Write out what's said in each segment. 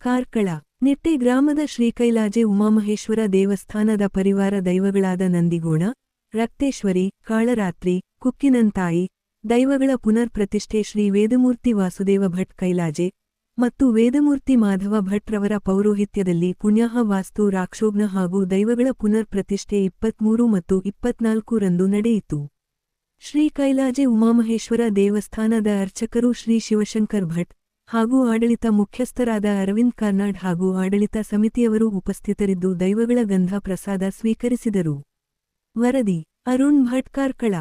ಕಾರ್ಕಳ ನಿಟ್ಟೆ ಗ್ರಾಮದ ಶ್ರೀಕೈಲಾಜೆ ಉಮಾಮಹೇಶ್ವರ ದೇವಸ್ಥಾನದ ಪರಿವಾರ ದೈವಗಳಾದ ನಂದಿಗೋಣ, ರಕ್ತೇಶ್ವರಿ, ಕಾಳರಾತ್ರಿ, ಕುಕ್ಕಿನಂತಾಯಿ ದೈವಗಳ ಪುನರ್ ಪ್ರತಿಷ್ಠೆ ಶ್ರೀ ವೇದಮೂರ್ತಿ ವಾಸುದೇವ ಭಟ್ ಕೈಲಾಜೆ ಮತ್ತು ವೇದಮೂರ್ತಿ ಮಾಧವ ಭಟ್ ರವರ ಪೌರೋಹಿತ್ಯದಲ್ಲಿ ಪುಣ್ಯಾಹ ವಾಸ್ತು ರಾಕ್ಷೋಘ್ನ ಹಾಗೂ ದೈವಗಳ ಪುನರ್ ಪ್ರತಿಷ್ಠೆ 23 ಮತ್ತು 24 ರಂದು ನಡೆಯಿತು. ಶ್ರೀ ಕೈಲಾಜೆ ಉಮಾಮಹೇಶ್ವರ ದೇವಸ್ಥಾನದ ಅರ್ಚಕರು ಶ್ರೀ ಶಿವಶಂಕರ್ ಭಟ್ ಹಾಗೂ ಆಡಳಿತ ಮುಖ್ಯಸ್ಥರಾದ ಅರವಿಂದ್ ಕಾರ್ನಾಡ್ ಹಾಗೂ ಆಡಳಿತ ಸಮಿತಿಯವರು ಉಪಸ್ಥಿತರಿದ್ದು ದೈವಗಳ ಗಂಧ ಪ್ರಸಾದ ಸ್ವೀಕರಿಸಿದರು. ವರದಿ ಅರುಣ್ ಭಟ್ ಕಾರ್ಕಳ.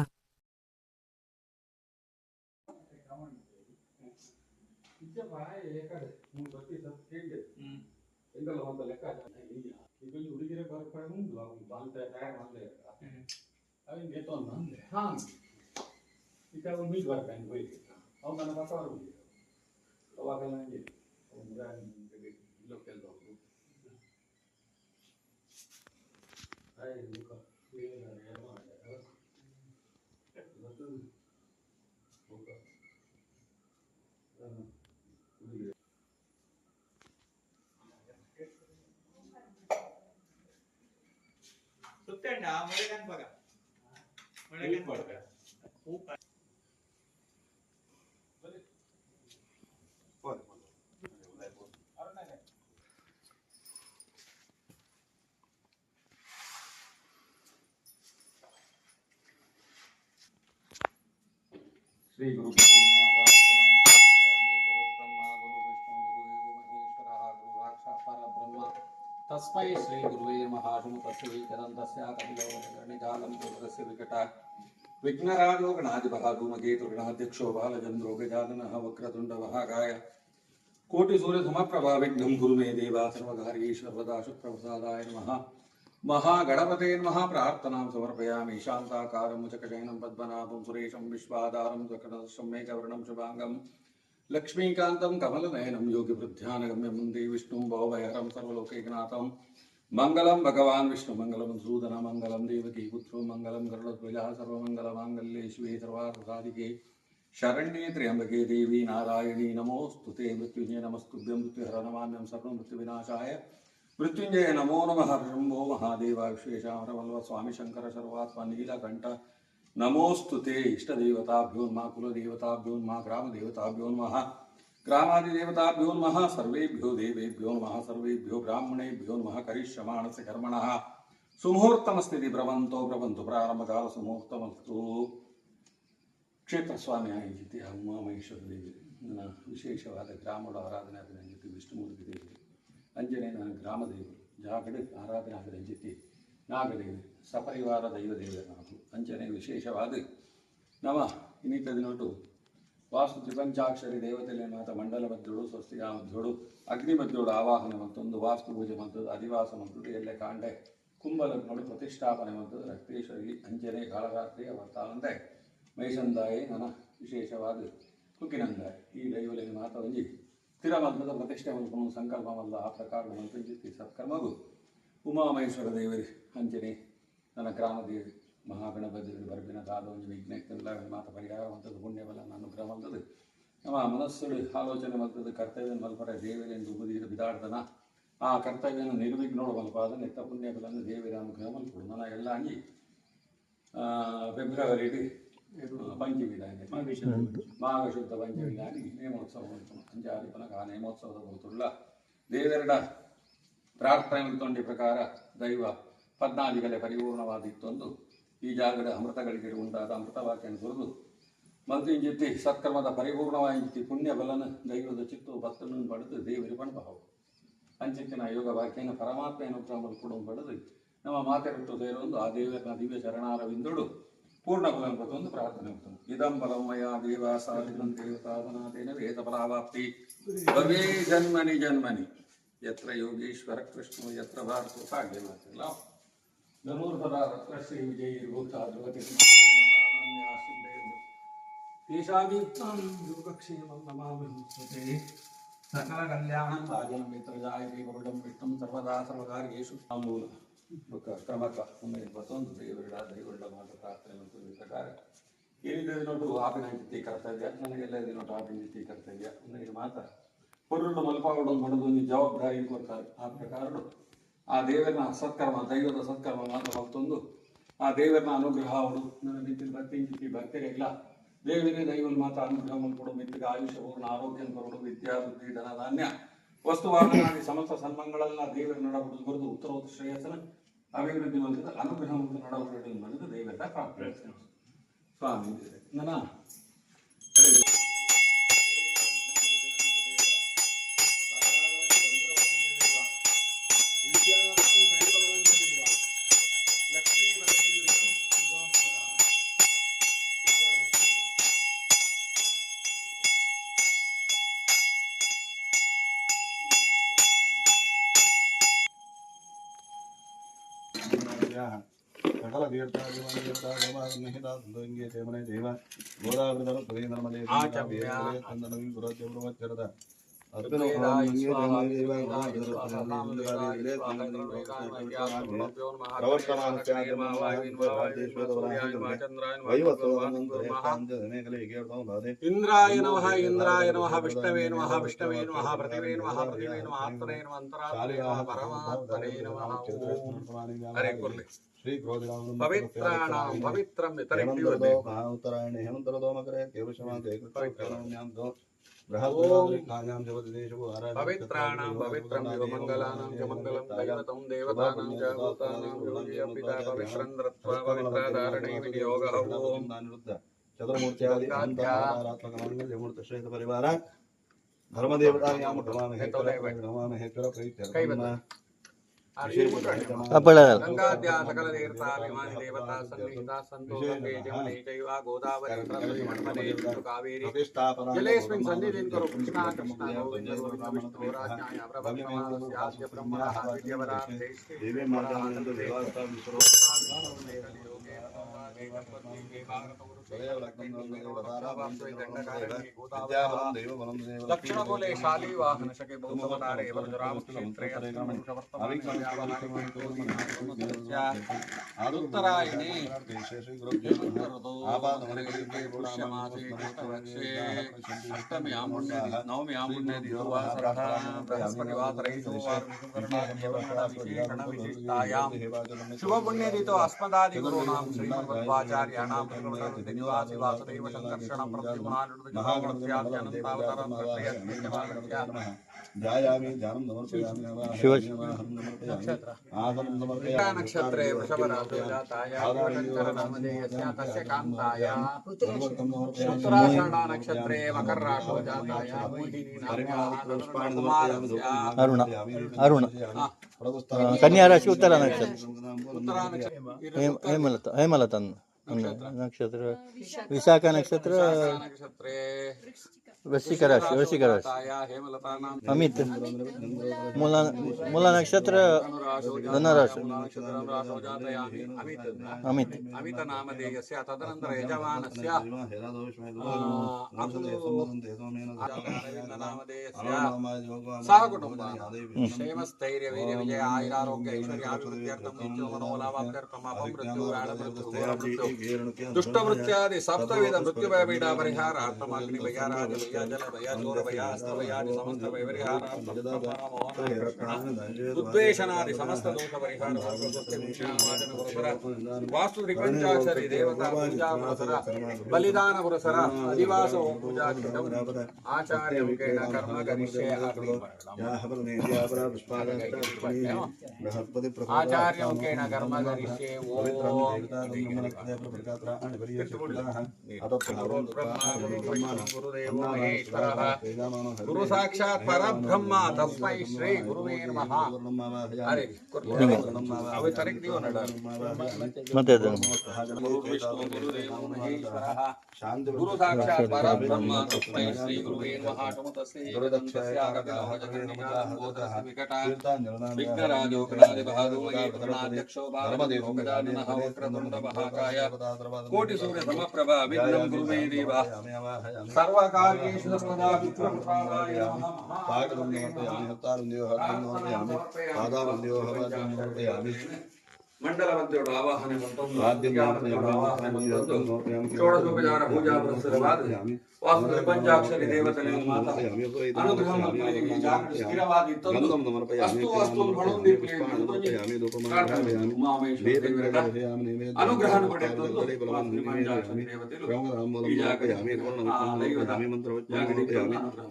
ಸುತ್ತಂಡ ಮೊಳಗನ್ ಬಗ ಮೊಳಗನ್ ಬಗ ಶ್ರೀ ಗುರು तस्मै श्री गुरुवे महाशुमतस्य विकरन्तस्य कपिलो निजालं विकट विघ्नराजो गणाधिपः धूमकेतु गणाध्यक्षो बालचन्द्रो गजाननः वक्रतुण्डः गाय कोटिसूर्यसमप्रभा विघ्नं कुरु मे देवा सर्वकार्येष्वदा शुक्रप्रसादाय नमः. महागणपते नमः. प्रार्थनां समर्पयामि. शान्ताकारं मुचकशयनं पद्मनाभं सुरेशं विश्वाधारं स्वकटदर्शं मेघवर्णं शुभाङ्गं लक्ष्मीकान्तं कमलनयनं योगिवृद्ध्यानगम्यं वन्दे विष्णुं भवभयहरं सर्वलोकैकनाथं. मङ्गलं भगवान् विष्णु मङ्गलं मधुसूदन मङ्गलं देवकी पुत्रो मङ्गलं गरुडध्वजा सर्वमङ्गलमाङ्गल्ये शिवे सर्वार्थसाधिके शरण्ये त्र्यम्बके देवी नारायणी नमोऽस्तुते. मृत्युञ्जय नमस्तुभ्यं मृत्युहर नमाम्यं सर्वमृत्युविनाशाय मृत्युञ्जय नमो नमः. शम्भो महादेव विश्वेशामरवल्लभ स्वामी शंकर सर्वात्मा नीलकण्ठ नमोस्तुते. इष्टदेवताभ्यो नमः. कुलदेवताभ्यो नमः. ग्रामदेवताभ्यो नमः. ग्रामादिदेवताभ्यो नमः. सर्वेभ्यो देवेभ्यो नमः. सर्वेभ्यो ब्राह्मणेभ्यो नमः. करिष्यमाणस्य कर्मणः सुमुहूर्तमस्ति ब्रवन्तो ब्रवन्तु प्रारम्भकाल सुमुहूर्तमस्तु. ಕ್ಷೇತ್ರ ಸ್ವಾಮಿ ಆಯಿತಿ ಉಮಾಮಹೇಶ್ವರ ದೇವಿ ನನ್ನ ವಿಶೇಷವಾದ ಗ್ರಾಮದ ಆರಾಧನೆ ಆದ ಜೊತೆ ವಿಷ್ಣುಮೂರ್ತಿ ದೇವಿ ಅಂಜನೇಯನ ಗ್ರಾಮ ದೇವರು ಜಾಗಡೆ ಆರಾಧನೆ ಆದ ಜೊತೆ ನಾಗದೇವಿ ಸಪರಿವಾರ ದೈವ ದೇವರ ನಾವು ಅಂಜನೆ ವಿಶೇಷವಾದ ನವ ಇನ್ನಿತ ದಿನೊಟ್ಟು ವಾಸ್ತು ತ್ರಿಪಂಚಾಕ್ಷರಿ ದೇವತೆಲೆ ಮಾತ ಮಂಡಲ ಮಧ್ಯಳು ಸ್ವಸ್ತಿಗ ಮಧ್ಯಳು ಅಗ್ನಿ ಮಧ್ಯಳು ಆವಾಹನೆ ಮತ್ತೊಂದು ವಾಸ್ತು ಪೂಜೆ ಮತ್ತೊಂದು ಅಧಿವಾಸ ಮತ್ತೊಂದು ಎಲ್ಲೆ ಕಾಂಡೆ ಕುಂಭಲಗ್ನಗಳು ಪ್ರತಿಷ್ಠಾಪನೆ ಮತ್ತೊಂದು ರಕ್ತೇಶ್ವರಿ ಅಂಜನೆ ಕಾಳರಾತ್ರಿ ಅವತ್ತಾನಂದೆ ಮೈಸಂದಾಯಿ ನನ್ನ ವಿಶೇಷವಾದ ಕುಕ್ಕಿನಂದಾಯಿ ಈ ದೈವಲಿನ ಮಾತ ಒಂಜಿ ಸ್ಥಿರಮಂತ್ರದ ಪ್ರತಿಷ್ಠೆ ಮಲ್ಕೊಂಡು ಸಂಕಲ್ಪವಲ್ಲ ಆ ಪ್ರಕಾರ ಮಂತ್ರಿಸಿ ಸತ್ಕರ್ಮಗು ಉಮಾಮಹೇಶ್ವರ ದೇವರಿ ಅಂಜನೆ ನನ್ನ ಗ್ರಾಮ ದೇವಿ ಮಹಾಗಣಪತಿ ಬರ್ಬಿನ ದಾದ ಒಂದು ವಿಘ್ನೆಲ್ಲ ಮಾತ ಪರಿಹಾರ ಮಂತದ್ದು ಪುಣ್ಯವಲ್ಲ ನಾನು ಗ್ರಹ ಮಂತದ್ದು ನಮ್ಮ ಮನಸ್ಸುಡು ಆಲೋಚನೆ ಮಂತದ್ದು ಕರ್ತವ್ಯ ಮಲ್ಪರ ದೇವರೆಂದು ಉಪದೀರ ಬಿದಾಡ್ದನ ಆ ಕರ್ತವ್ಯನ ನಿರ್ವಿಘ್ನೋಡು ಮಲ್ಪಾದ ನೆತ್ತ ಪುಣ್ಯಗಳನ್ನು ದೇವರ ಅನುಗ್ರಹ ಮಲ್ಕೊಡು ನನ್ನ ಎಲ್ಲ ಅಂಗಿ ಫೆಬ್ರವರಿ ಪಂಚಮಿದಾನೆ ಮಾಘಶುದ್ಧ ಪಂಚಮಿದಾನಿ ನೇಮೋತ್ಸವ ಅಂಜಾರಿ ಪುನಃ ಆ ನೇಮೋತ್ಸವದ ಬಹುತುಳ್ಳ ದೇವರಡ ಪ್ರಾರ್ಥನೆ ಮಲ್ತೊಂಡಿ ಪ್ರಕಾರ ದೈವ ಪದ್ನಾದಿಗಲೆ ಪರಿಪೂರ್ಣವಾದಿತ್ತೊಂದು ಈ ಜಾಗದ ಅಮೃತಗಳಿಗೆ ಉಂಟಾದ ಅಮೃತವಾಕ್ಯನ ಸುರಿದು ಮಂತ್ರಿಂಜಿತ್ತಿ ಸತ್ಕರ್ಮದ ಪರಿಪೂರ್ಣವಾಗಿ ಪುಣ್ಯ ಬಲನ ದೈವದ ಚಿತ್ತು ಭಕ್ತನನ್ನು ಪಡೆದು ದೇವರಿ ಪಣಬಹವು ಅಂಚಿತ್ತಿನ ಯೋಗ ವಾಕ್ಯನ ಪರಮಾತ್ಮೆಯನ್ನು ಮಲ್ಕೊಡು ಪಡೆದು ನಮ್ಮ ಮಾತೆರಟ್ಟು ಸೇರೊಂದು ಆ ದೇವರನ ದಿವ್ಯ ಚರಣಾರವಿಂದಳು ಪೂರ್ಣ ಫಲಂಪತ್ತೊಂದು ಪ್ರಾರ್ಥನೆ ಉಂಟು. ಇದಂ ಫಲಮಯ ದೇವ ಸಾಧಿನಂ ದೇವತಾಧನಾದೇನ ವೇದ ಫಲಾವಾಪ್ತಿ ಭವೇ ಜನ್ಮನಿ ಜನ್ಮನಿ ಯತ್ರ ಯೋಗೀಶ್ವರ ಕೃಷ್ಣ ಯತ್ರ ಭಾರತ ಹಾಗೆ ಮಾತಿಲ್ಲ ಧನುರ್ಧರ ರತ್ನಶ್ರೀ ವಿಜಯಿ ಭೂತ ಧ್ರುವತಿ ತೇಷಾಮೀಪ್ತಾಂ ಯೋಗಕ್ಷೇಮಂ ನಮಾಮಿ ಸಕಲ ಕಲ್ಯಾಣಂ ರಾಜನಂ ಮಿತ್ರಜಾಯ ದೇವರುಡಂ ವಿಷ್ಣುಂ ಸರ್ವದಾ ಸರ್ವಕಾರ್ಯೇಷು ತಾಂಬೂಲ ಕ್ರಮಕ ಮತ್ತೊಂದು ದೈವರುಡ ಮಾತ ಪ್ರಾರ್ಥನೆ ಮತ್ತು ಪ್ರಕಾರ ಏನಿದೆ ನೋಟು ಆಪಿನ ಜೊತೆ ಕರ್ತವ್ಯ ನನಗೆಲ್ಲ ಇದೆ ನೋಟು ಆಪಿನ ಜೊತೆ ಕರ್ತವ್ಯ ನನಗೆ ಮಾತ ಪುರುಡು ಮಲ್ಪಾವಡು ಮಾಡೋದು ಒಂದು ಜವಾಬ್ದಾರಿ ಕೊಡ್ತಾರೆ. ಆ ಪ್ರಕಾರ ಆ ದೇವರನ ಸತ್ಕರ್ಮ, ದೈವದ ಸತ್ಕರ್ಮ ಮಾತ್ರ ಮತ್ತೊಂದು ಆ ದೇವರನ ಅನುಗ್ರಹ ಅವಳು ನನ್ನ ಮಿತ್ರ ಭಕ್ತಿ ಭಕ್ತರಿಲ್ಲ ದೇವರೇ ದೈವಲ್ ಮಾತ್ರ ಅನುಗ್ರಹ ಕೊಡು, ಮಿತ್ರಗೆ ಆಯುಷ್ಯ ಪೂರ್ಣ ಆರೋಗ್ಯ ಕೊಡು, ವಿದ್ಯಾ ಬುದ್ಧಿ ಧನ ಧಾನ್ಯ ವಸ್ತುವಾಹನಾದಿ ಸಮಸ್ತ ಸನ್ಮಂಗಳೆಲ್ಲ ದೇವರ ನಡಬುದು ಬರೆದು ಉತ್ತರೋತ್ತರ ಶ್ರೇಯಸ್ಸನ ಅಭಿವೃದ್ಧಿ ಬಂದಿದ್ದ ಅನುಗ್ರಹ ನಡವಳಿಕೆ ಬಂದಿದ್ದು ದೇವರ ಪ್ರಾರ್ಥನೆ. ಸ್ವಾಮಿ ನನ್ನ ಸಕಲ ಗೋದಾವೃತ ಇಂದ್ರಾಯ ನಮಃ ಇಂದ್ರಾಯ ನಮಃ ವಿಷ್ಣವೇ ನಮಃ ವಿಷ್ಣವೇ ನಮಃ ಪೃಥಿವೇ ನಮಃ ಪೃಥಿವೇ ನಮಃ ಆತ್ಮನೇ ನಮಃ ಅಂತರಾತ್ಮನೇ ನಮಃ ಪರಮಾತ್ಮನೇ ನಮಃ. ಹರೇ ಕುರ್ಲಿ ಶ್ರೀ ಪವಿತ್ರಾಣಾಂ ಪವಿತ್ರಂ ಉತ್ತರಾಯಣೆ ಹೇಮಂತರ ದೋಮಕರೆ ಕೇವಶಮಾಂತೆ ಪವಿತ್ರಾಣಾಂ ಪವಿತ್ರಂ ಯುವ ಮಂಗಲಾನಾಂ ಚ ಮಂಗಲಂ ದೈವತಂ ದೇವತಾನಾಂ ಚ ಭೂತಾನಾಂ ಯೋಗಿಯ ಪಿತಾ ಪವಿತ್ರಂ ದೃತ್ವಾ ಪವಿತ್ರಧಾರಣೇ ವಿನಿಯೋಗಃ. ಓಂ ಚತುರ್ಮೂರ್ತ್ಯಾದಿ ಮಂಗಲ್ಯಮೂರ್ತ ಶ್ರೇಷ್ಠ ಪರಿವಾರ ಧರ್ಮದೇವತಾಯಾಮ ಹೇತರ ಪ್ರೀತ್ಯ ಗಂಗಾದ್ಯ ಸಕಲ ತೀರ್ಥಾಭಿಮಾನಿ ದೇವತಾ ಸನ್ನಿಹಿತಾ ಸಂತೋ ಗಂಗೆ ಜಮುನೆ ಚೈವ ಗೋದಾವರಿ ಸರಸ್ವತಿ ನರ್ಮದೆ ಸಿಂಧು ಕಾವೇರಿ ಜಲೇಸ್ಮಿನ್ ಸನ್ನಿಧಿಂ ಕರೋ ಕೃಷ್ಣ ಕೃಷ್ಣ ಗೋವಿಂದ ಗೋವಿಂದ ವಿಷ್ಣು ರಾಜ್ಞಾಯ ಪ್ರಭಕ್ಷಮಾನಸ್ಯಾಸ್ಯ ಬ್ರಹ್ಮಣಃ ವಿದ್ಯವರಾಧೇ ದೇವೇ ಮಾತಾನಂದ ದೇವತಾ ವಿಶ್ವ ಲಕ್ಷಣಕುಲೆ ಶಾಲಿ ವಾಹನ ಶಕೆ ಬಹುಮತಾರೆ ವರದರಾಮ ಕ್ಷೇತ್ರೇ ಉತ್ತರಾಯಣೆ ನವಮ್ಯಾಂ ಪುಣ್ಯದಿ ದುರ್ವಾಸರಃ ಬೃಹಸ್ಪತಿವಾತರೈತೋವಾರ್ವಿಶೇಷಣವಿಶಿಷ್ಟಾಯಾಂ ಶುಭಪುಣ್ಯದಿತೋ ಅಸ್ಮದಾದಿ ಗುರುಣಾಂ ಶ್ರೀಮದ್ವಾಚಾರ್ಯಾಣಾಂ ನಿವಾಸಿ ವಾಸುದೇವ ಸಂಕರ್ಷಣಂ ಪ್ರದ್ಯುಮ್ನಾನುರ್ದಯಾನಂತಾವತಾರಂ ಧ್ಯಾಯಾಮಿ ಧ್ಯಾನಂ ಸಮರ್ಪಯಾಮಿ ನಕ್ಷತ್ರೇ ವೃಷಭರಾಶೋ ಜಾತಾಯ ನಾಮಧೇಯಸ್ಯ ತಸ್ಯ ಕಾಂತಾಯ ಉತ್ತರಾಷಾಢ ನಕ್ಷತ್ರೇ ಮಕರ ರಾಶೋ ಜಾತಾಯ ಅರುಣ ಅರುಣ ಕನ್ಯಾ ರಾಶಿ ಉತ್ತರ ನಕ್ಷತ್ರ ಹೇಮಲತ ನಕ್ಷತ್ರ ವಿಶಾಖ ನಕ್ಷತ್ರ ವೃಶ್ಚಿಕ ರಾಶಿ ಅಮಿತ್ ಮೂಲ ನಕ್ಷತ್ರ ಧನರಾಶಿ ಅಮಿತ್ ಅಮಿತ ನಾಮಧೇಯಸ್ಯ ತದನಂತರ ಯಜಮಾನಸ್ಯ ನಾಮಧೇಯಸ್ಯ ಸಹ ಕುಟುಂಬ ಕ್ಷೇಮಸ್ಥೈರ್ಯ ವೀರ್ಯ ವಿಜಯ ಆಯುರಾರೋಗ್ಯ ಐಶ್ವರ್ಯಾಭಿವೃದ್ಧ್ಯರ್ಥಂ ನಿತ್ಯೋಮನೋಲಾಭಾರ್ಥಂ ಅಪಮೃತ್ಯು ವ್ಯಾಳಮೃತ್ಯು ದುಷ್ಟವೃತ್ಯಾದಿ ಸಪ್ತವಿಧ ಮೃತ್ಯು ಭಯಪೀಡ ಪರಿಹಾರಾರ್ಥಂ ಅಗ್ನಿ ಭಯಾರಾಜ ಭಯ ಜಲ ಭಯ ಚೋರ ಭಯ ಅಸ್ತ್ರ ಭಯಾದಿ ಸಮಸ್ತ ಪರಿಹಾರಾರ್ಥಂ ಉದ್ವೇಷನಾದಿ ಸಮಸ್ತ ದೋಷ ಪರಿಹಾರ ವಾಸ್ತು ತ್ರಿಪಂಚಾಕ್ಷರಿ ದೇವತಾ ಪೂಜಾ ಪುರಸರ ಬಲಿದಾನ ಪುರಸರ ಅಧಿವಾಸ ಪೂಜಾ ಆಚಾರ್ಯ ಮುಖೇನ ಕರ್ಮ ಗರಿಷ್ಯೆ ಆಚಾರ್ಯ ಮುಖೇನ ಕರ್ಮ ಗರಿಷ್ಯೆ ಗುರು ಸಾಕ್ಷಾತ್ ಪರಬ್ರಹ್ಮ ತಸ್ಮೈ ಶ್ರೀ ಗುರುವೇ ನಮಃ. ಅರೆ ಅವೆ ತರಕ್ ನೀವು ನಡ ಮತ್ತೆ ಗುರು ಸಾಕ್ಷಾತ್ ಪರಬ್ರಹ್ಮ ತಸ್ಮೈ ಶ್ರೀ ಗುರುವೇ ನಮಃ. ವಿಘ್ನರಾಜೋ ಗಣಾಧಿ ಬಹಾಧೂಮಯೀರ್ಗಣಾಧ್ಯಕ್ಷೋ ಭಾರಮದೇವೋ ಗಜಾನನಃ ವಕ್ರತುಂಡ ಮಹಾಕಾಯ ಕೋಟಿ ಸೂರ್ಯ ಸಮಪ್ರಭಾ ವಿಘ್ನಂ ಗುರುವೇ ದೇವ ಸರ್ವಕಾರ್ಯೇಷು ಸರ್ವದಾ ವಿಘ್ನಪ್ರದಾಯ ನಮಃ. ಮಂಡಲವಂತೆಯೋಡು ಆವಾಹನೆ ಮತ್ತೊಂದು ಆದ್ಯಂ ಆವಾಹನೆ ಮತ್ತೊಂದು ಷೋಡಶೋಪಚಾರ ಪೂಜಾ ಪ್ರಸ್ತುತವಾದ ವಾಸ್ತುವಿನ ಪಂಚಾಕ್ಷರಿ ದೇವತೆಗಳ ಮಾತ ಅನುಗ್ರಹ ಮಕ್ಕಳಿಗೆ ಜಾಗೃತಿ ಸ್ಥಿರವಾಗಿ ತಂದು ಅಸ್ತು ಅಸ್ತು ಬಳೊಂದಿಪ್ಪಲಿ ಅನುಗ್ರಹ ಪಡೆದು ಪಂಚಾಕ್ಷರಿ ದೇವತೆಗಳು ಈ ಜಾಗದಲ್ಲಿ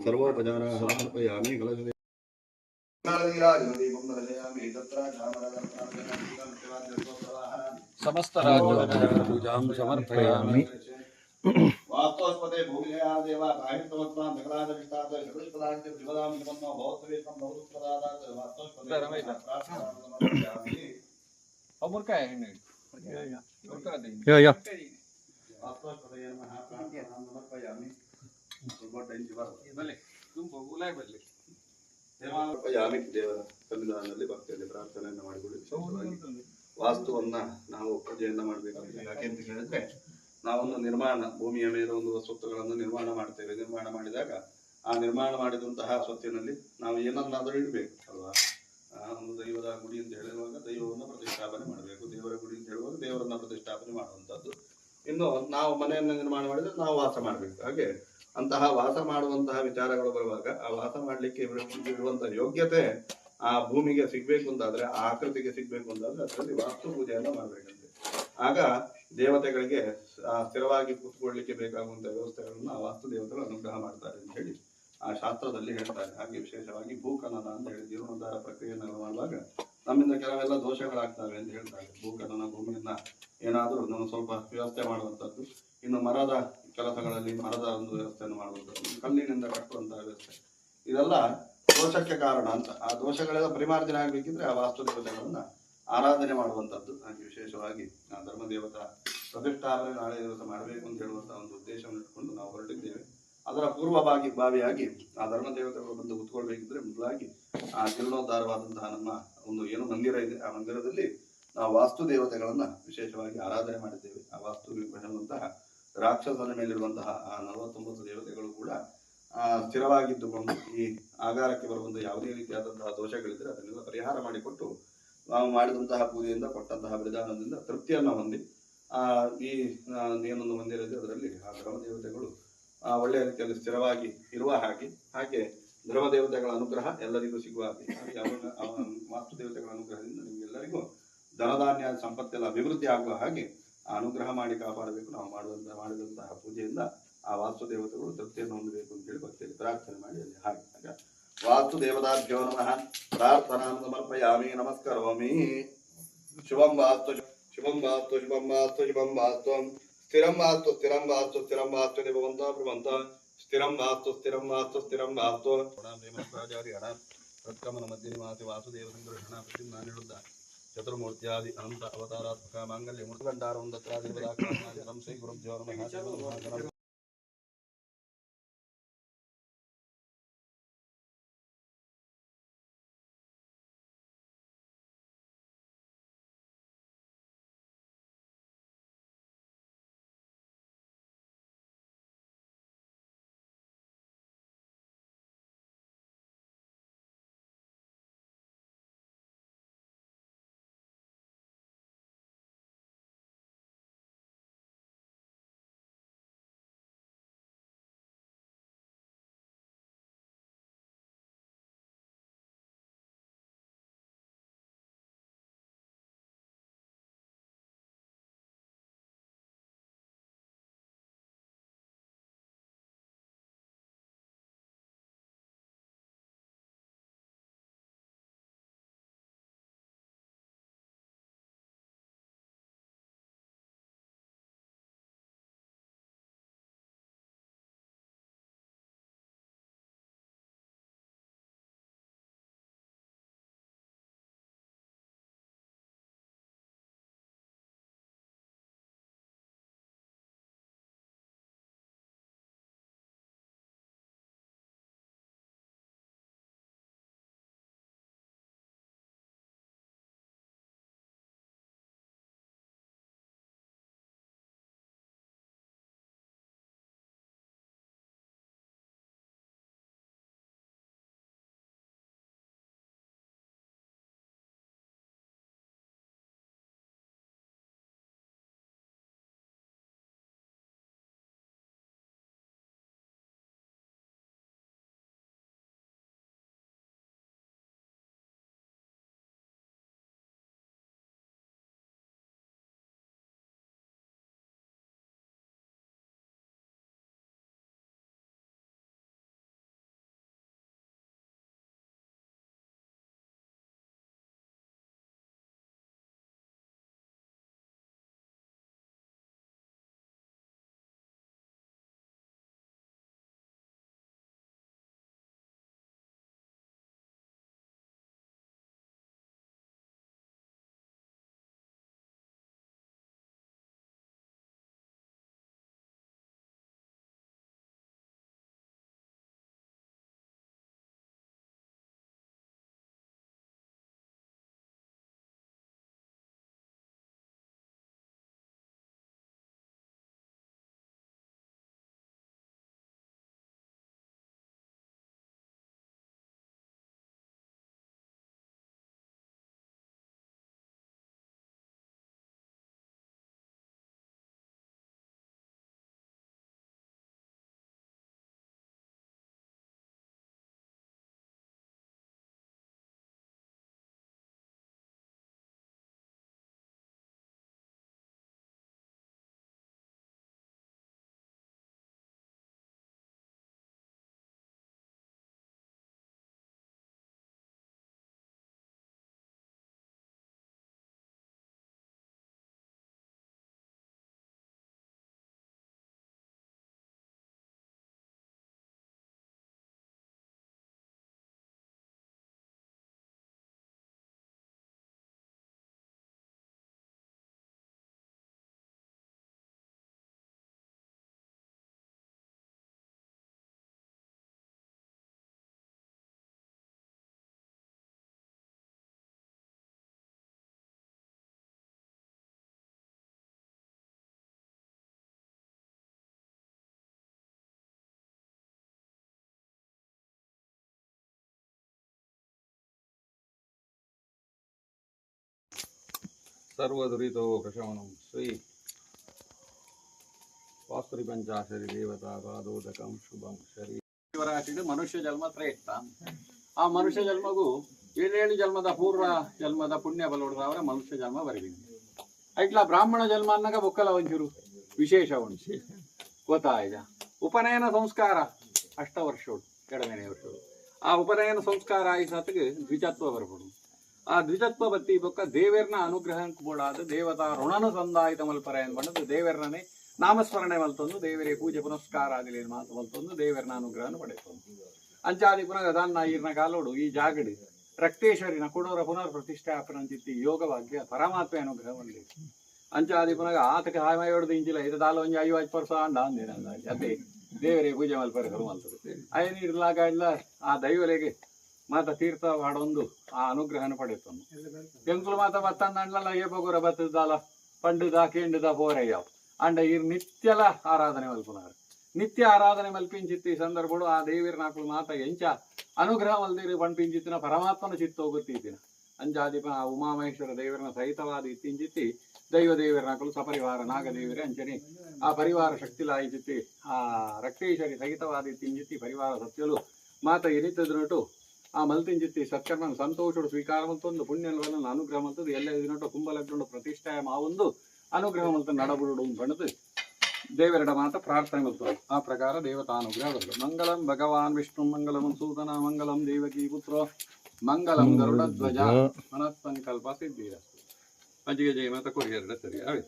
ಸರ್ವೋಪಚಾರ ಸಮರ್ಪಯಾಮಿ ಕಲಶ ಸಮಸ್ತ ರಾಜ್ಯ ಪೂಜಾಂ ಸಮರ್ಪಯಾಮಿ ವಾಸ್ತವಸ್ಪತೆ ಭೂಮಿಯಾ ದೇವ ಬಾಹಿರ್ತವತ್ವ ನಗರಾದ ವಿಷ್ಟಾದ ಶಬರಿಪದಾಂತ ಜೀವದಾಂ ಜೀವನ್ನೋ ಭೌತವೇಕಂ ಭೌತಪದಾದ ವಾಸ್ತವಸ್ಪತೆ ಅಮೃಕಾಯ ಹೆಣ್ಣು ಯೋ ಯೋ ವಾಸ್ತವಸ್ಪತೆ ನಮಃ ಪ್ರಾರ್ಥನಾಂ ಸಮರ್ಪಯಾಮಿ ಬಲ್ಲೆ ತುಂಬ ಉಲಾಯ್ ಬಲ್ಲೆ ಸಮರ್ಪಯಾಮಿ ದೇವರ ಸನ್ನಿಧಾನದಲ್ಲಿ ಭಕ್ತಿಯಲ್ಲಿ ಪ್ರಾರ್ಥನೆಯನ್ನು ಮಾಡಿಕೊಳ್ಳಿ. ವಾಸ್ತುವನ್ನ ನಾವು ಪೂಜೆಯನ್ನ ಮಾಡಬೇಕು. ಯಾಕೆ ಅಂತ ಹೇಳಿದ್ರೆ ನಾವೊಂದು ನಿರ್ಮಾಣ ಭೂಮಿಯ ಮೇಲೆ ಒಂದು ಸ್ವತ್ತುಗಳನ್ನು ನಿರ್ಮಾಣ ಮಾಡ್ತೇವೆ. ನಿರ್ಮಾಣ ಮಾಡಿದಾಗ ಆ ನಿರ್ಮಾಣ ಮಾಡಿದಂತಹ ಸ್ವತ್ತಿನಲ್ಲಿ ನಾವು ಏನನ್ನಾದರೂ ಇಡಬೇಕು ಅಲ್ವಾ. ಒಂದು ದೈವದ ಗುಡಿ ಅಂತ ಹೇಳುವಾಗ ದೈವವನ್ನು ಪ್ರತಿಷ್ಠಾಪನೆ ಮಾಡಬೇಕು. ದೇವರ ಗುಡಿ ಅಂತ ಹೇಳುವಾಗ ದೇವರನ್ನ ಪ್ರತಿಷ್ಠಾಪನೆ ಮಾಡುವಂಥದ್ದು. ಇನ್ನು ನಾವು ಮನೆಯನ್ನು ನಿರ್ಮಾಣ ಮಾಡಿದ್ರೆ ನಾವು ವಾಸ ಮಾಡಬೇಕು. ಹಾಗೆ ಅಂತಹ ವಾಸ ಮಾಡುವಂತಹ ವಿಚಾರಗಳು ಬರುವಾಗ ಆ ವಾಸ ಮಾಡ್ಲಿಕ್ಕೆ ಇರುವಂತಹ ಯೋಗ್ಯತೆ ಆ ಭೂಮಿಗೆ ಸಿಗ್ಬೇಕು ಅಂತಾದ್ರೆ, ಆ ಆಕೃತಿಗೆ ಸಿಗ್ಬೇಕು ಅಂತಾದ್ರೆ ಅದರಲ್ಲಿ ವಾಸ್ತು ಪೂಜೆಯನ್ನ ಮಾಡ್ಬೇಕಂತೆ. ಆಗ ದೇವತೆಗಳಿಗೆ ಸ್ಥಿರವಾಗಿ ಕೂತ್ಕೊಳ್ಳಿಕ್ಕೆ ಬೇಕಾಗುವಂತಹ ವ್ಯವಸ್ಥೆಗಳನ್ನ ಆ ವಾಸ್ತು ದೇವತೆಗಳು ಅನುಗ್ರಹ ಮಾಡ್ತಾರೆ ಅಂತ ಹೇಳಿ ಆ ಶಾಸ್ತ್ರದಲ್ಲಿ ಹೇಳ್ತಾರೆ. ಹಾಗೆ ವಿಶೇಷವಾಗಿ ಭೂಖನನ ಅಂತ ಹೇಳಿ ಜೀರ್ಣೋದ್ಧಾರ ಪ್ರಕ್ರಿಯೆಯನ್ನು ಮಾಡುವಾಗ ನಮ್ಮಿಂದ ಕೆಲವೆಲ್ಲ ದೋಷಗಳಾಗ್ತವೆ ಅಂತ ಹೇಳ್ತಾರೆ. ಭೂಖನನ ಭೂಮಿಯನ್ನ ಏನಾದರೂ ನಾವು ಸ್ವಲ್ಪ ವ್ಯವಸ್ಥೆ ಮಾಡುವಂಥದ್ದು, ಇನ್ನು ಮರದ ಕೆಲಸಗಳಲ್ಲಿ ಮರದ ಒಂದು ವ್ಯವಸ್ಥೆಯನ್ನು ಮಾಡುವಂಥದ್ದು, ಕಲ್ಲಿನಿಂದ ಕಟ್ಟುವಂತಹ ವ್ಯವಸ್ಥೆ, ಇದೆಲ್ಲ ದೋಷಕ್ಕೆ ಕಾರಣ ಅಂತ. ಆ ದೋಷಗಳೆಲ್ಲ ಪರಿಮಾರ್ಜನೆ ಆಗಬೇಕಿದ್ರೆ ಆ ವಾಸ್ತು ದೇವತೆಗಳನ್ನ ಆರಾಧನೆ ಮಾಡುವಂಥದ್ದು. ಹಾಗೆ ವಿಶೇಷವಾಗಿ ಆ ಧರ್ಮ ದೇವತಾ ಪ್ರತಿಷ್ಠಾಪನೆ ನಾಳೆ ದಿವಸ ಮಾಡಬೇಕು ಅಂತ ಹೇಳುವಂತಹ ಒಂದು ಉದ್ದೇಶವನ್ನು ಇಟ್ಕೊಂಡು ನಾವು ಹೊರಟಿದ್ದೇವೆ. ಅದರ ಭಾವಿಯಾಗಿ ಆ ಧರ್ಮ ದೇವತೆಗಳು ಬಂದು ಕೂತ್ಕೊಳ್ಬೇಕಿದ್ರೆ ಮೊದಲಾಗಿ ಆ ಜೀರ್ಣೋದ್ಧಾರವಾದಂತಹ ನಮ್ಮ ಒಂದು ಏನು ಮಂದಿರ ಇದೆ, ಆ ಮಂದಿರದಲ್ಲಿ ನಾವು ವಾಸ್ತು ದೇವತೆಗಳನ್ನ ವಿಶೇಷವಾಗಿ ಆರಾಧನೆ ಮಾಡಿದ್ದೇವೆ. ಆ ವಾಸ್ತು ಹೇಳುವಂತಹ ರಾಕ್ಷಸನ ಮೇಲಿರುವಂತಹ ಆ 49 ದೇವತೆಗಳು ಕೂಡ ಸ್ಥಿರವಾಗಿದ್ದುಕೊಂಡು ಈ ಆಗಾರಕ್ಕೆ ಬರುವಂತಹ ಯಾವುದೇ ರೀತಿಯಾದಂತಹ ದೋಷಗಳಿದ್ರೆ ಅದನ್ನೆಲ್ಲ ಪರಿಹಾರ ಮಾಡಿಕೊಟ್ಟು ನಾವು ಮಾಡಿದಂತಹ ಪೂಜೆಯಿಂದ ಕೊಟ್ಟಂತಹ ಬಲಿದಾನದಿಂದ ತೃಪ್ತಿಯನ್ನ ಹೊಂದಿ ಈ ಏನೊಂದು ಮಂದಿರ ಇದೆ ಅದರಲ್ಲಿ ಆ ಧರ್ಮ ದೇವತೆಗಳು ಒಳ್ಳೆಯ ರೀತಿಯಲ್ಲಿ ಸ್ಥಿರವಾಗಿ ಇರುವ ಹಾಗೆ ಧರ್ಮ ದೇವತೆಗಳ ಅನುಗ್ರಹ ಎಲ್ಲರಿಗೂ ಸಿಗುವ ಹಾಗೆ ವಾಸ್ತು ದೇವತೆಗಳ ಅನುಗ್ರಹದಿಂದ ನಿಮ್ಗೆಲ್ಲರಿಗೂ ಧನಧಾನ್ಯ ಸಂಪತ್ತೆಲ್ಲ ಅಭಿವೃದ್ಧಿ ಆಗುವ ಹಾಗೆ ಆ ಅನುಗ್ರಹ ಮಾಡಿ ಕಾಪಾಡಬೇಕು. ನಾವು ಮಾಡಿದಂತಹ ಪೂಜೆಯಿಂದ ಆ ವಾಸ್ತು ದೇವತೆಗಳು ತೃಪ್ತಿಯನ್ನು ಹೊಂದಬೇಕು ಅಂತ ಹೇಳಿ ಭಕ್ತಿಯಲ್ಲಿ ಪ್ರಾರ್ಥನೆ ಮಾಡಿ ಅಲ್ಲಿ ಹಾಗೆ ವಾಸ್ತು ದೇವತಾಭ್ಯೋ ನಮಃ ಪ್ರಾರ್ಥನಾಂ ಸಮರ್ಪಯಾಮಿ ನಮಸ್ಕರೋಮಿ. ಶುಭಂ ವಾಸ್ತು ಶುಭಂ ವಾಸ್ತು ಶುಭಂ ವಾಸ್ತು ಶುಭಂ ವಾಸ್ತು ಸ್ಥಿರಂ ವಾಸ್ತು ಸ್ಥಿರಂ ವಾಸ್ತು ಸ್ಥಿರಂ ವಾಸ್ತು ದೇವವಂತ ಪ್ರಭವಂತ ಸ್ಥಿರಂ ವಾಸ್ತು ಸ್ಥಿರಂ ವಾಸ್ತು ಸ್ಥಿರಂ ವಾಸ್ತು ಪ್ರತ್ಕಮನ ಮಧ್ಯ ನಿವಾಸಿ ವಾಸುದೇವ ಸಂಗ್ರಹಣ ಪ್ರತಿಮಾನಿರುದ್ಧ ಚತುರ್ಮೂರ್ತ್ಯಾದಿ ಅನಂತ ಅವತಾರಾತ್ಮಕ ಮಾಂಗಲ್ಯ ಮೂರ್ತಿಗಂಡಾರಂ ಶ್ರೀ ಗುರುಭ್ಯೋ ನಮಃ. सर्वदुरितोपशमनं श्री ವಾಸ್ತುರಿ ಪಂಚಾಶರಿ ದೇವತಾ ಪಾದೋದಕಂ ಶುಭಂ ಶರೀ ಶಿವರಾಶಿಗೆ ಮನುಷ್ಯ ಜನ್ಮ ಶ್ರೇಷ್ಠ. ಆ ಮನುಷ್ಯ ಜನ್ಮಗೂ 7 ಜನ್ಮದ ಪೂರ್ವ ಜನ್ಮದ ಪುಣ್ಯ ಬಲೋಡ್ದವರ ಮನುಷ್ಯ ಜನ್ಮ ಬರಲಿದೆ. ಐಟ್ಲ ಬ್ರಾಹ್ಮಣ ಜನ್ಮ ಅನ್ನಗ ಬೊಕ್ಕಲ ಒಂಚೂರು ವಿಶೇಷ ಉಂಟು ಗೊತ್ತಾಯ್ದ. ಉಪನಯನ ಸಂಸ್ಕಾರ 8 ವರ್ಷೋಡು 2ನೇ ವರ್ಷೋಡು ಆ ಉಪನಯನ ಸಂಸ್ಕಾರ ಆಯ್ಸತ್ಗೆ ದ್ವಿಜತ್ವ ಬರ್ಬೋದು. ಆ ದ್ವಿಜತ್ವ ಬತ್ತಿ ಬೊಕ್ಕ ದೇವೇರ್ನ ಅನುಗ್ರಹ ಕೂಡಾದ ದೇವತಾ ಋಣನು ಸಂದಾಯಿತ ಮಲ್ಪರ ಅನ್ಬಂದು ದೇವೇರ್ನೇ ನಾಮಸ್ಮರಣೆ ಮಲ್ತೊಂದು ದೇವರೇ ಪೂಜೆ ಪುನಸ್ಕಾರ ಆಗಲಿ ಮಾತು ಮಲ್ತೊಂದು ದೇವರನ ಅನುಗ್ರಹನ ಪಡೆತೊಂದು ಅಂಚಾದಿ ಪುನಃ ದಾನ್ನ ಈರ್ನ ಕಾಲೋಡು ಈ ಜಾಗಡಿ ರಕ್ತೇಶ್ವರಿನ ಕೊಡೋರ ಪುನರ್ ಪ್ರತಿಷ್ಠಾಪನ ಅಂಚಿತ್ತಿ ಯೋಗವಾಗ್ಯ ಪರಮಾತ್ಮ ಅನುಗ್ರಹ ಮಾಡಲಿ ಅಂಚಾದಿ ಪುನಃ ಆತಕ್ಕೆ ಹಾಯಮಯೋಡ್ದು ಇಂಚಿಲ್ಲ ಇದು ದಾಲ ಒಂಜಿ 50% ಅಂಡ ಅಂದೇನ ಅದೇ ದೇವರೇ ಪೂಜೆ ಮಲ್ಪರೆ ಕರು ಮಲ್ತದೆ ಅಯ್ಯ ಇರ್ಲಾಗ ಇಲ್ಲ ಆ ದೈವಲೆಗೆ ಮಾತ ತೀರ್ಥ ಮಾಡೊಂದು ಆ ಅನುಗ್ರಹನ ಪಡೆತೊಂದು ಎಂಕುಲು ಮಾತ ಬತ್ತಂದಲ್ಲ ಏ ಬಗೋರ ಬತ್ತದಾಲ ಪಂಡುದ ಕೇಂಡುದ ಪೋರಯ್ಯಾವ್ ಅಂಡ ಇರ್ ನಿತ್ಯಲ ಆರಾಧನೆ ಮಲ್ಪುನಾರು ನಿತ್ಯ ಆರಾಧನೆ ಮಲ್ಪಿಂಚಿತ್ತಿ ಸಂದರ್ಭಗಳು ಆ ದೇವಿರ ನಾಲ್ಕು ಮಾತ ಎಂಚ ಅನುಗ್ರಹ ಮಲ್ದಿರಿ ಪಂಪಿಂಚಿತ್ತಿನ ಪರಮಾತ್ಮನ ಚಿತ್ತ ಹೋಗುತ್ತಿದ್ದಿನ ಅಂಜಾದಿಪ ಆ ಉಮಾಮಹೇಶ್ವರ ದೇವರನ ಸಹಿತವಾದ ಇತ್ತಿಂಚಿತ್ತಿ ದೈವ ದೇವರ ನಾಲ್ಕು ಸಪರಿವಾರ ನಾಗದೇವರೇ ಅಂಚನೆ ಆ ಪರಿವಾರ ಶಕ್ತಿಲಾಯಿಚಿತ್ತಿ ಆ ರಕ್ತೇಶ್ವರಿ ಸಹಿತವಾದ ಇತ್ತಿಂಚಿತ್ತಿ ಪರಿವಾರ ಸತ್ಯಲು ಮಾತ ಎನಿತದ್ನಟು ಆ ಮಲ್ತಿಂಚಿತ್ತಿ ಸತ್ಕರ್ಮ ಸಂತೋಷಡು ಸ್ವೀಕಾರ ಮಲ್ತೊಂದು ಪುಣ್ಯವನ್ನು ಅನುಗ್ರಹ ಮಲ್ತದ್ದು ಎಲ್ಲ ಇದನ್ನಟು ಕುಂಭಲಗ್ನ ಪ್ರತಿಷ್ಠಾಯ ಮಾವೊಂದು ಅನುಗ್ರಹ ಮಲ್ತ ನಡಬಿಡು ಬಣದು ದೇವರಡ ಮಾತ ಪ್ರಾರ್ಥನೆ ಮಲ್ತದೆ. ಆ ಪ್ರಕಾರ ದೇವತಾನುಗ್ರಹ ಬರ್ತದೆ. ಮಂಗಲಂ ಭಗವಾನ್ ವಿಷ್ಣು ಮಂಗಲಂ ಸೂತನ ಮಂಗಲಂ ದೇವಕಿ ಪುತ್ರೋ ಮಂಗಲಂ ಗರುಡಧ್ವಜ ಮನಸ್ಸಂಕಲ್ಪ ಸಿದ್ಧಿರಸ್ತು. ಪಂಚಿಗೆ ಜಯ ಮಾತ ಕೊಡಿ ಎರಡ ಸರಿ ಅವೇ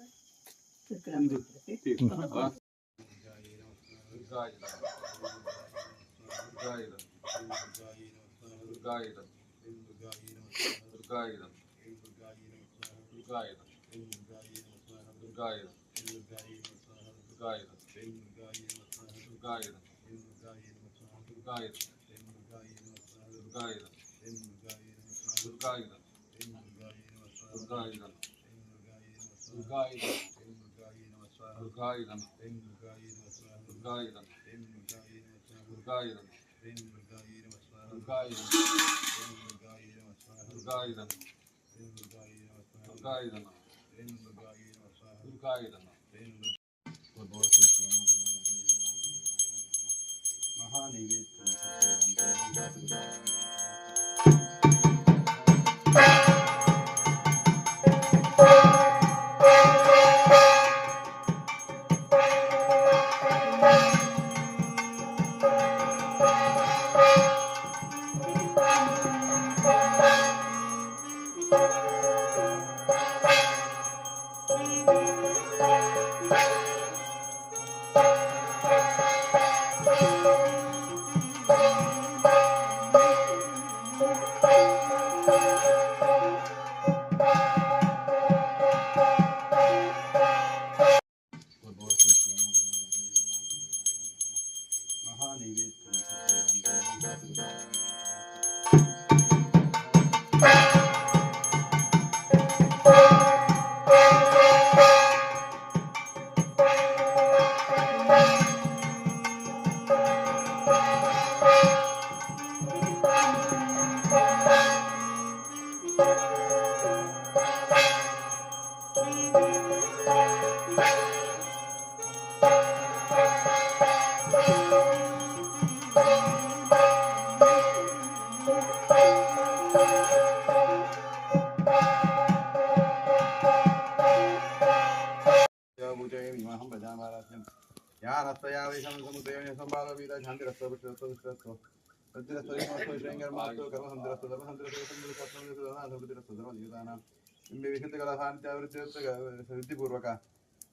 सिद्धिपूर्वक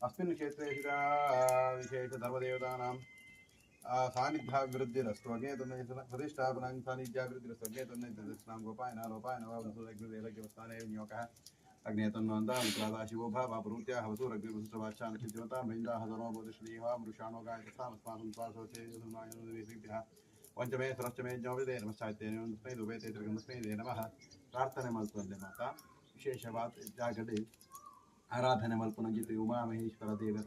अस्मिन् क्षेत्रे विशेष धर्मदेवतानां सान्निध्याभिवृद्धिरस्तु प्रतिष्ठापनं सान्निध्याभिवृद्धिरस्तु अग्नेतन्नस्नां गोपायन लोपायन वाग्देवस्थाने विनियोगः अग्नेतन्नन्दा शिवो भावरूत्याः वसुरग्निवसुवाचान्तिदेवता मृन्दाः धर्मबोधिश्रीः मृषाणो गायकस्मात्मस्मासोचेभ्यः पंचमे सरश्चमे ज्ञापते नमस्ते दुबे नमस्ते नमः प्रार्थने मल्पंदे माता विशेषवाद जागडे आराधने मल्पनंजित उमामहेश्वर देवर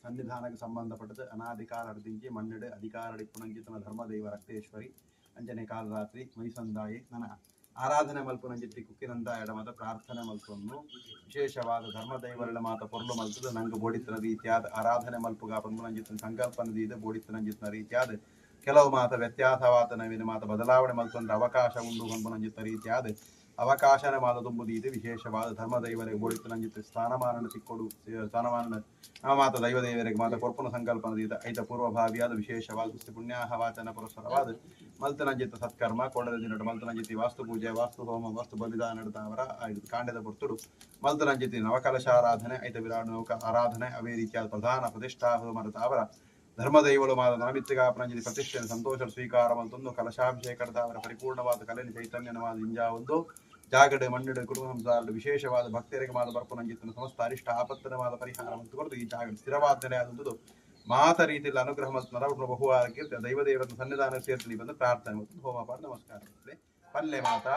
सन्निधानಕ್ಕೆ ಸಂಬಂಧಪಟ್ಟದ ಅನಾಧಿಕಾರ ಅರ್ದಿಂಜಿ ಮನ್ನಡೆ ಅಧಿಕಾರ ಇಪ್ಪುನಂಜಿತನ ಧರ್ಮದೇವ ರಕ್ತೇಶ್ವರಿ ಅಂಜನೆ ಕಾಲರಾತ್ರಿ ಮೈಸಂದಾಯಿ ನನ್ನ ಆರಾಧನೆ ಮಲ್ಪುನಂಜಿತ್ತಿ ಕುಕ್ಕಿನಂತ ಎಡಮದ ಪ್ರಾರ್ಥನೆ ಮಲ್ಪನ್ನು ವಿಶೇಷವಾದ ಧರ್ಮದೈವರಳ ಮಾತ ಪೊರ್ಲು ಮಲ್ತದ ನಂಗೆ ಬೋಡಿತ್ತಿನ ರೀತಿಯಾದ ಆರಾಧನೆ ಮಲ್ಪುಗ ಪಂಪುನಂಜಿತ್ತಿನ ಸಂಕಲ್ಪನದೀದ ಬೋಡಿತ್ತಿನಂಜಿತ್ತಿನ ರೀತಿಯಾದ ಕೆಲವು ಮಾತ ವ್ಯತ್ಯಾಸವಾದ ನವೀನ ಮಾತ ಬದಲಾವಣೆ ಮಲ್ತೊಂದು ಅವಕಾಶ ಉಂಡು ಪಂಪುನಂಜಿತ್ತ ರೀತಿಯಾದ ಅವಕಾಶನ ಮಾತ ತುಂಬುದೀದು ವಿಶೇಷವಾದ ಧರ್ಮದೈವರಿಗೆ ಬೋಡಿತ್ತಿನಂಜಿತ್ತ ಸ್ಥಾನಮಾನ ತಿಕ್ಕೊಡು ಸ್ಥಾನಮಾನ ಮಾತ ದೈವದೇವರಿಗೆ ಮಾತ ಕೊರ್ಪುನ ಸಂಕಲ್ಪನದೀದ ಐತ ಪೂರ್ವಭಾವಿಯಾದ ವಿಶೇಷವಾದ ಪುಣ್ಯಾಹ ವಾಚನ ಪುರಸ್ಸರವಾದ ಮಲ್ತನಂಜಿತ್ತ ಸತ್ಕರ್ಮ ಕೊಂಡದ ದಿನ ಮಲ್ತನಂಜಿತಿ ವಾಸ್ತು ಪೂಜೆ ವಾಸ್ತು ಹೋಮ ವಾಸ್ತು ಬಲಿದಾನ ನಡೆದವರ ಕಾಂಡದ ಪುರ್ತುಡು ಮಲ್ತನಂಜಿತಿ ನವಕಲಶ ಆರಾಧನೆ ಐತ ವಿರಾಟ್ ನೌಕ ಆರಾಧನೆ ಅವೇ ರೀತಿಯಾದ ಪ್ರಧಾನ ಪ್ರತಿಷ್ಠಾ ಹೋಮರದ ಅವರ ಧರ್ಮದೈವಳು ಮಾದ ನಮಿತ್ತಿಗಾಪನಂಜಿತಿ ಪ್ರತಿಷ್ಠೆಯನ್ನು ಸಂತೋಷ ಸ್ವೀಕಾರ ಮಲ್ತೊಂದು ಕಲಶಾಭಿಷೇಕದ ಅವರ ಪರಿಪೂರ್ಣವಾದ ಕಲೆನಿ ಚೈತನ್ಯನವಾದ ಇಂಜಾ ಒಂದು ಜಾಗಡೆ ಮಣ್ಣಿಡ ಕುಟುಂಬ ಸಂಸಾರದ ವಿಶೇಷವಾದ ಭಕ್ತರಿಗೆ ಮಾದ ಬರ್ಪನಂಜಿತ್ತನ ಸಮಸ್ತ ಅರಿಷ್ಟ ಆಪತ್ತನವಾದ ಪರಿಹಾರ ಮತ್ತು ಕೊರತು ಈ ಜಾಗ ಸ್ಥಿರವಾದ ನೆಲೆ ಆದಂಥದ್ದು ಮಾತ ರೀತಿಯಲ್ಲಿ ಅನುಗ್ರಹ ಮತ್ತು ನರವನ್ನು ಬಹುವಾಗಿ ದೈವದೇವರನ್ನು ಸನ್ನಿಧಾನ ಸೇರ್ತೀನಿ ಬಂದು ಪ್ರಾರ್ಥನೆ ಮತ್ತು ಹೋಮಪಾಠ ನಮಸ್ಕಾರ ಪಲ್ಲೆ ಮಾತ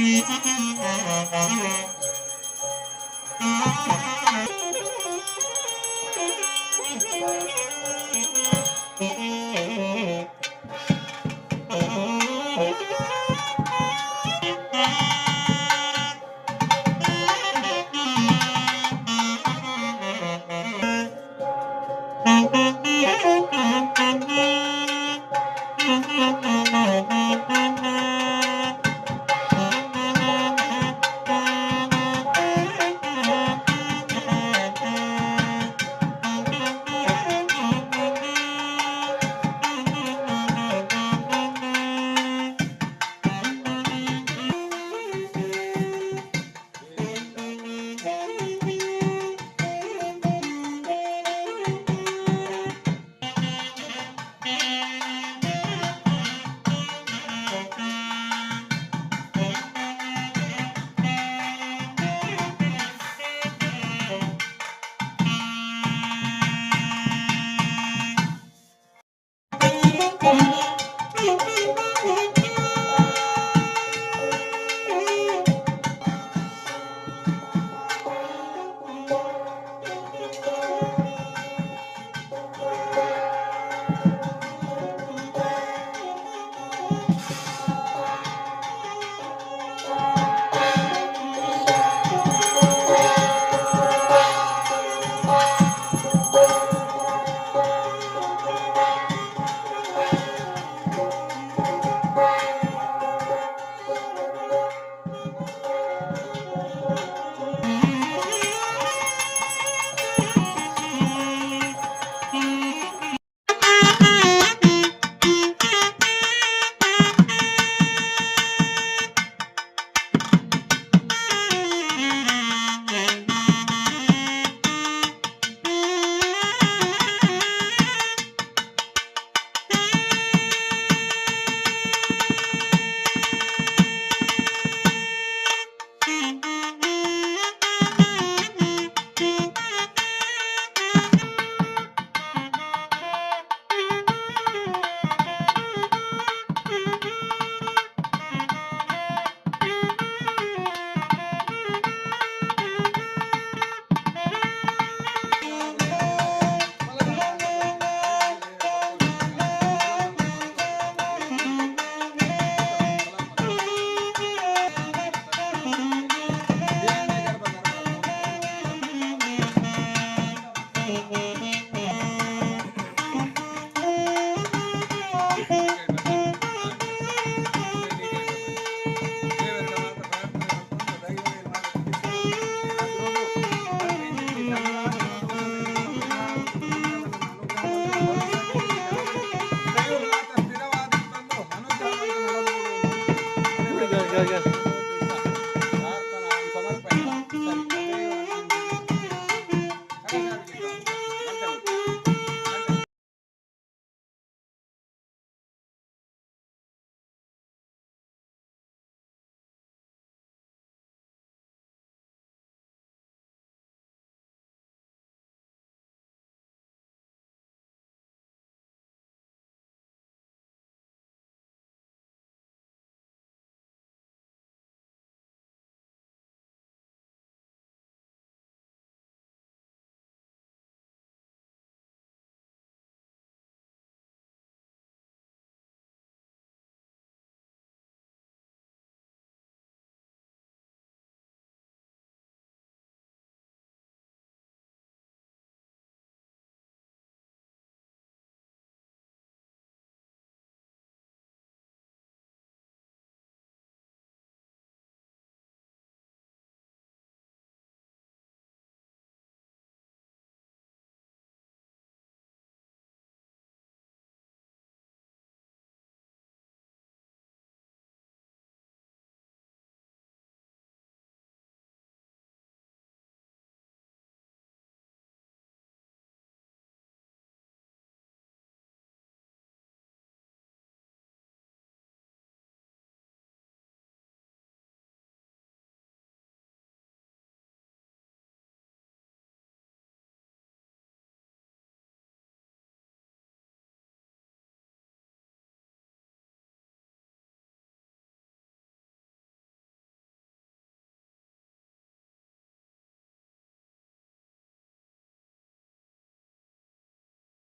Thank you.